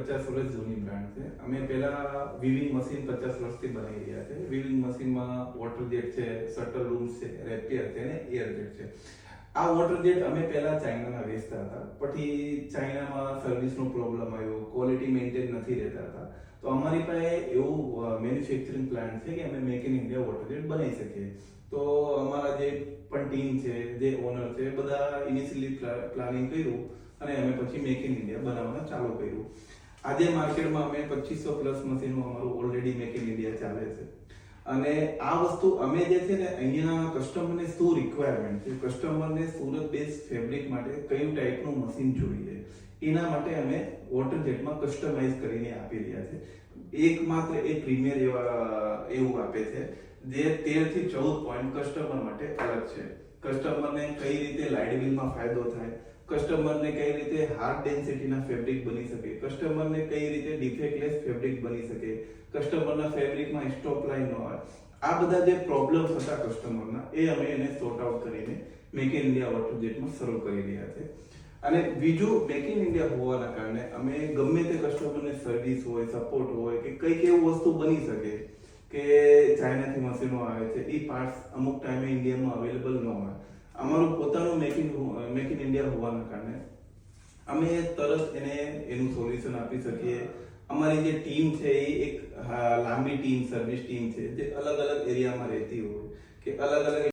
50 વર્ષ જૂની બ્રાન્ડ છે. અમે પહેલા વિવિંગ મશીન 50 વર્ષથી બનાવી રહ્યા છે. વિવિંગ મશીનમાં વોટર જેટ છે, શટલ રૂમ્સ છે, રેપિયર છે અને એર જેટ છે. આ વોટર જેટ અમે પહેલા ચાઇનાના વેચતા હતા, પછી ચાઇનામાં સર્વિસનો પ્રોબ્લેમ આવ્યો, ક્વોલિટી મેન્ટેન નથી રહેતા હતા. તો અમારી પાસે એવું મેન્યુફેક્ચરિંગ પ્લાન્ટ છે કે અમે make in India water jet બનાવી શકીએ. તો અમારા જે પણ ટીમ છે, જે ઓનર છે, બધા ઇનિશિયલી પ્લાનિંગ કર્યું અને અમે પછી મેક ઇન ઇન્ડિયા બનાવવાનું ચાલુ કર્યું. આજે માર્કેટમાં અમે 2500 પ્લસ મશીનો અમારું ઓલરેડી મેક ઇન ઇન્ડિયા ચાલે છે. અને આ વસ્તુ અમે જે છે ને અહીંયા કસ્ટમરને શું રિક્વાયરમેન્ટ છે, કસ્ટમરને સુરત બેઝ ફેબ્રિક માટે કયું ટાઈપનું મશીન જોઈએ, એના માટે અમે વોટર જેટમાં કસ્ટમાઇઝ કરીને આપી રહ્યા છે. એકમાત્ર એક પ્રીમિયર એવું આપે છે જે 13 થી 14 પોઈન્ટ કસ્ટમર માટે અલગ છે. કસ્ટમરને કઈ રીતે લાઇટ બિલમાં ફાયદો થાય, કસ્ટમરને કઈ રીતે હાર્ડ ડેન્સિટીના ફેબ્રિક બની શકે, કસ્ટમરને કઈ રીતે ડિફેક્ટલેસ ફેબ્રિક બની શકે, કસ્ટમરના ફેબ્રિકમાં સ્ટોપ લાઈન ન આવે, આ બધા જે પ્રોબ્લેમ્સ હતા કસ્ટમરના, એ અમે એને સોર્ટ આઉટ કરીને મેક ઇન ઇન્ડિયા વોટર જેટમાં શરૂ કરી રહ્યા છે. અને બીજું, મેક ઇન ઇન્ડિયા હોવાના કારણે અમે ગમે તે કસ્ટમરને સર્વિસ હોય, સપોર્ટ હોય કે કંઈક એવું વસ્તુ બની શકે કે ચાઇનાથી મશીનો આવે છે, એ પાર્ટ્સ અમુક ટાઈમે ઇન્ડિયામાં અવેલેબલ ન હોય. અમારું પોતાનું મેક ઇન ઇન્ડિયા હોવાના કારણે અમે તરત એનું સોલ્યુશન આપી શકીએ. અમારી જે ટીમ છે એ એક લાંબી ટીમ, સર્વિસ ટીમ છે, જે અલગ અલગ એરિયામાં રહેતી હોય કે અલગ અલગ